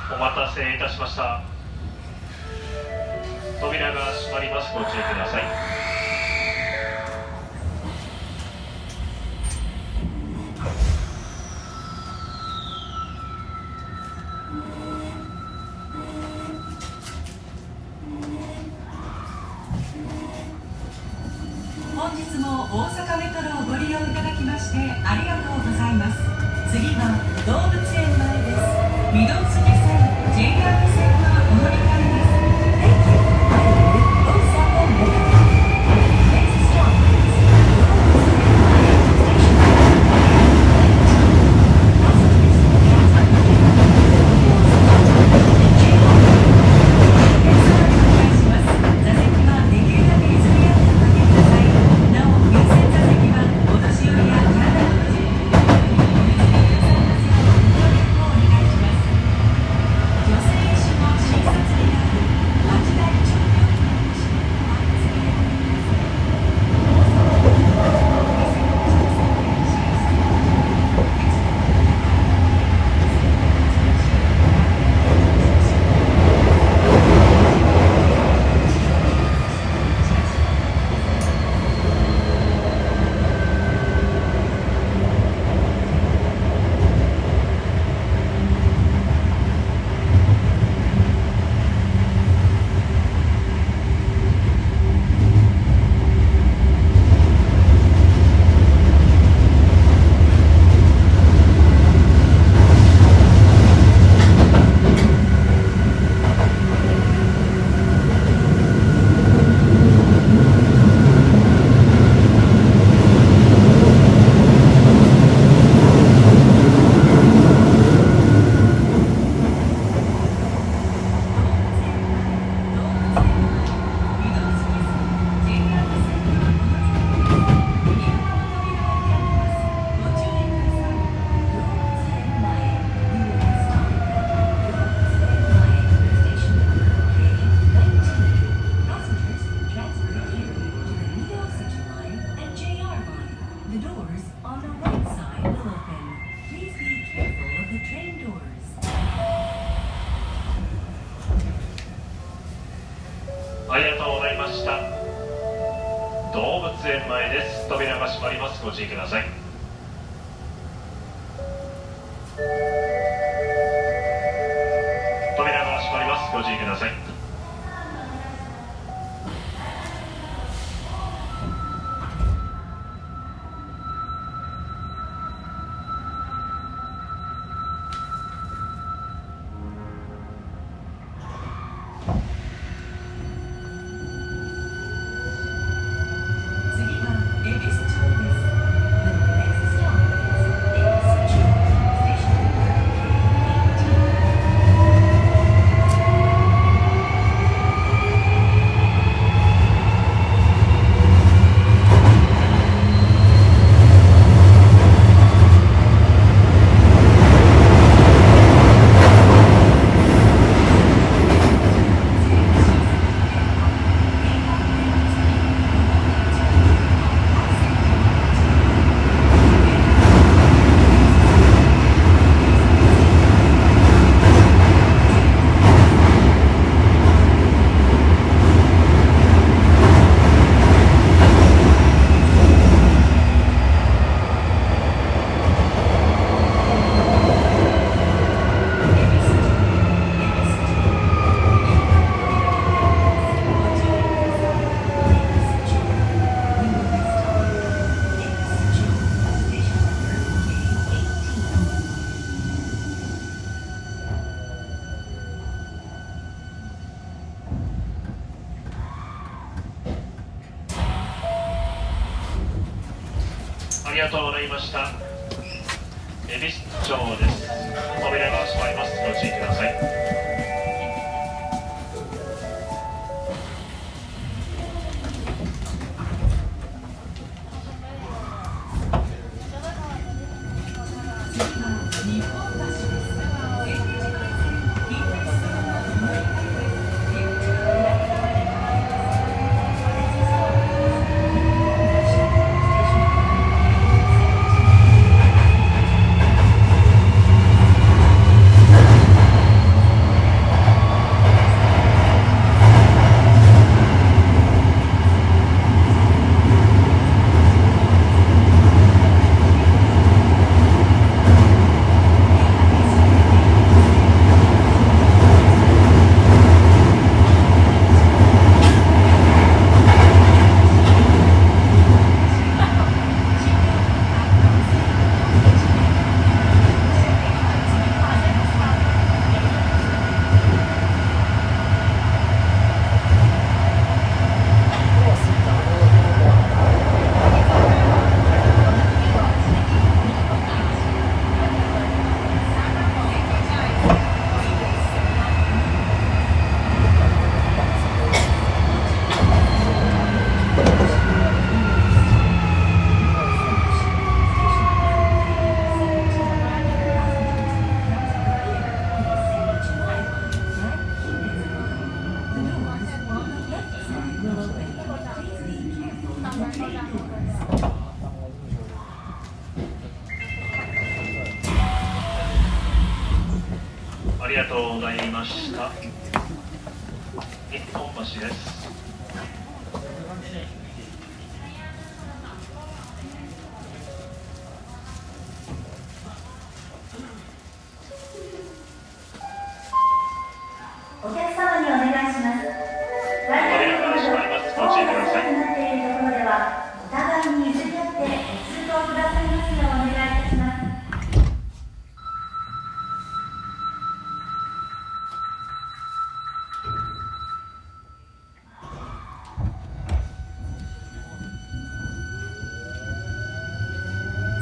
お待たせいたしました。扉が閉まります。ご注意ください。本日も大阪メトロをご利用いただきましてありがとうございます。次は動物園前です。御堂筋線、JR 線はお乗り換えです。Thank you. Osaka Metro. Next stop is 座席はできるだけ譲り合っておかけください。なお、優先座席はお年寄りや体の不自由な方にお譲りくださいますようご協力をお願いします。女性医師の診察になる8台長距離の医師の安全ありがとうございました。動物園前です。扉が閉まります。ご注意ください。扉が閉まります。ご注意ください。ありがとうございました。恵比寿町です。扉が閉まります。ご注意ください。日本橋です。ありがとうございました。日本橋です。お客様にお願いします。ワイヤーコード、大きな高くなっているところでは、お互いに譲り合ってご通行くださいますようお願いいたします。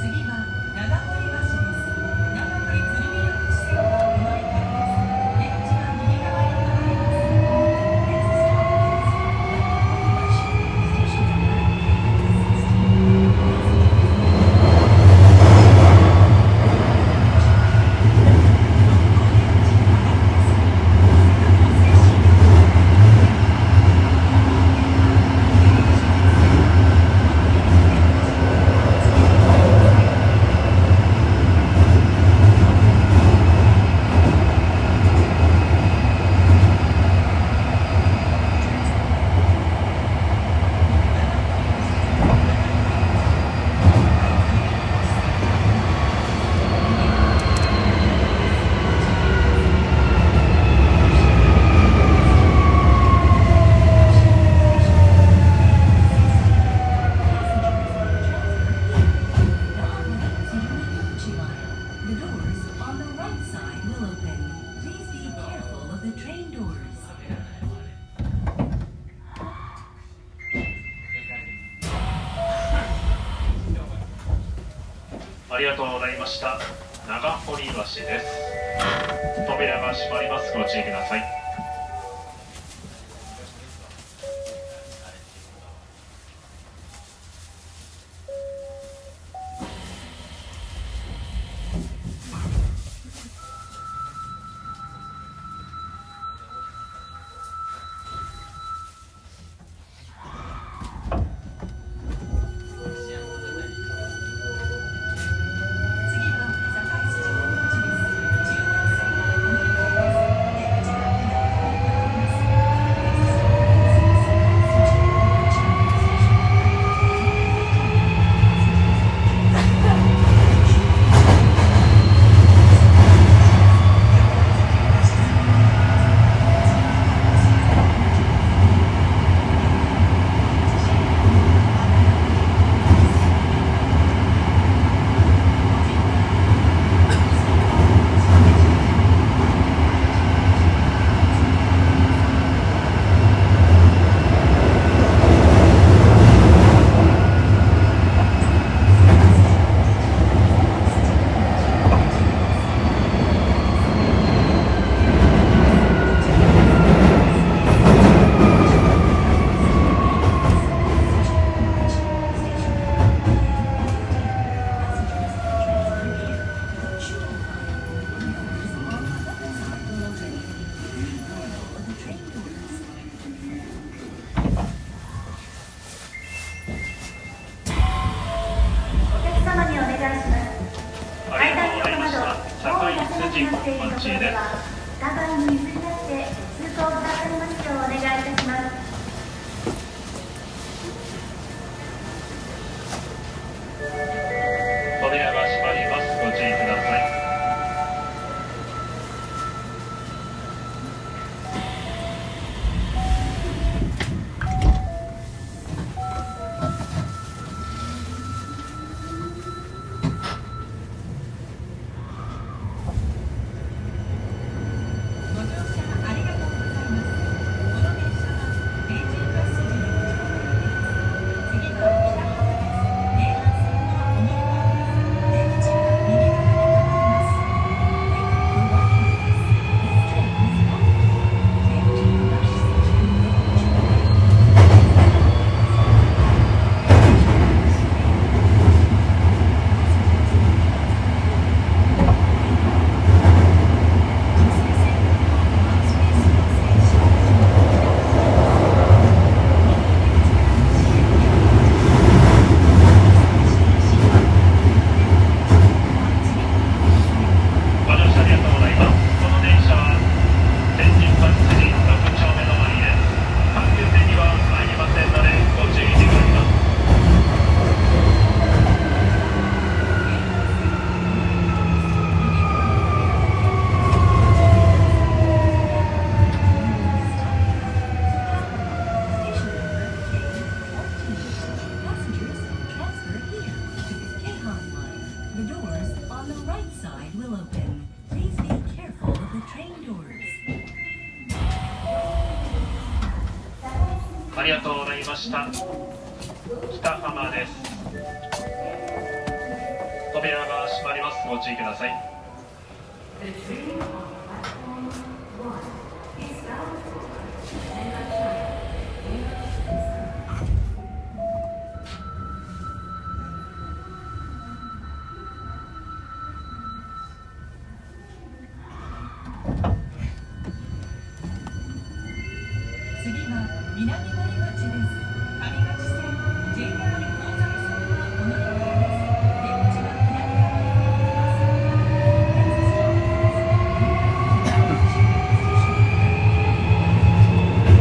次は長堀橋です。長堀鶴見緑地線をお乗り換えです。出口は右側に変わります。Next stop is 長堀橋。Station The doors on the right side will open. Please be careful of the train doors. ありがとうございました。長堀橋です。扉が閉まります。ご注意ください。次は堺市場の口です。中央線をお乗り換えです。出口は左側に変わります。Next stop is 堺市場の口。お客様にお願いします。ありがとうございました。堺筋本町です。お互いに譲り合ってご通行くださいますようお願いいたします。扉が閉まります。ご注意ください。ご乗車ありがとうございます。この電車はました。北浜です。扉が閉まります。ご注意ください。次は南森町です。上町線 JR 東西線はお乗り換えです。出口は左側になりま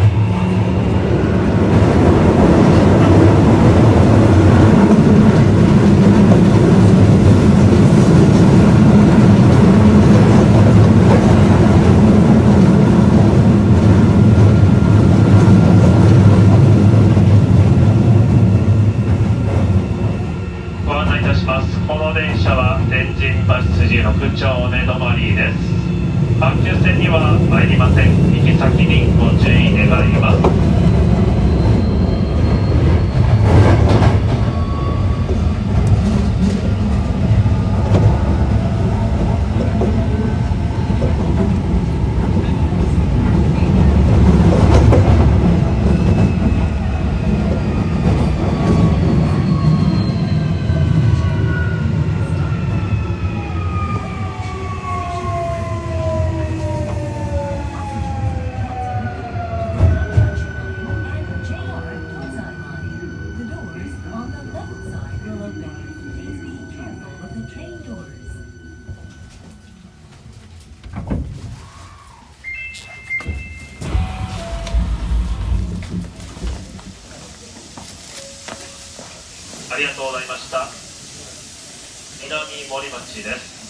す。ご案内いたします。この電車は天神橋筋6丁目止まりです。阪急線には参りません。行き先にご注意願います。ありがとうございました。南森町です。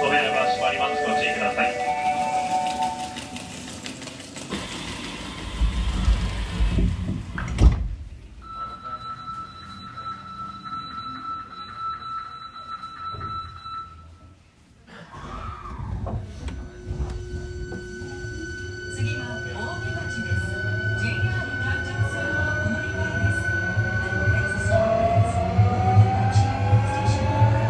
扉が閉まります。ご注意ください。次は大手町です。JR 環状線はお乗り換えです。Next stop is 大手町 Station Passengers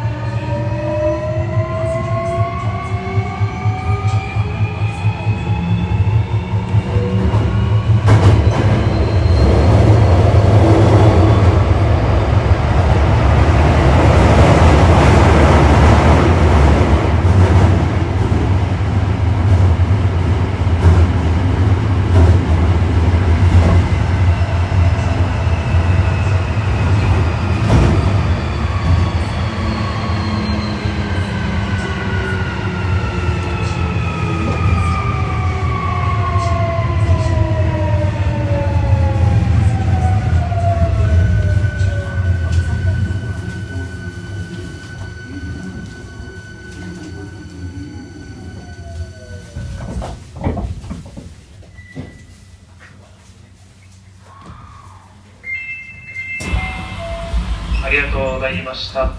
ありがとうございました。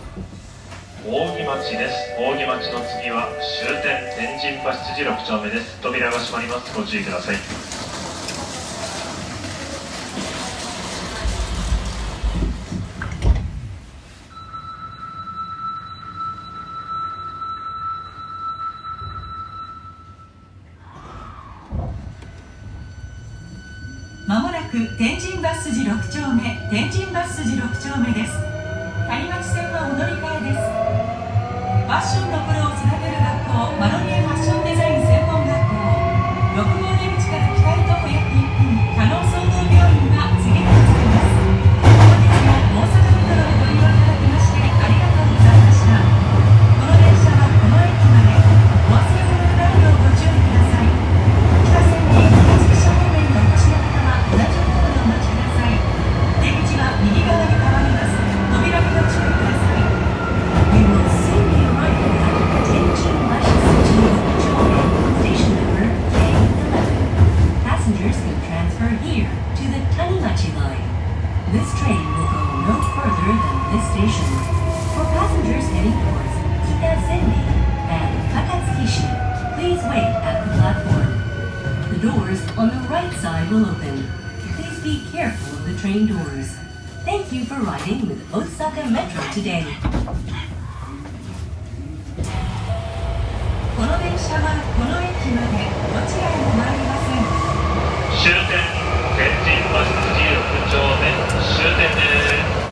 扇町です。扇町の次は終点天神橋筋6丁目です。扉が閉まります。ご注意ください。まもなく天神橋筋6丁目、天神橋筋6丁目です。谷町線はお乗り換えです。ファッションのプロを育てる学校、マロニエファッションデザイン専門学校、6号出口から北へ徒歩約1分、加納総合病院が次にございます。本日も大阪メトロでご利用いただきましてありがとうございました。この電車はこの駅まで。お忘れ物のないようご注意ください。北線に東汽車方面にお越しの方は同じホームでお待ちください。出口は右側に変わります。扉にご注意ください。We will soon be arriving at attention. will open. Please be careful of the train doors. Thank you for riding with Osaka Metro today.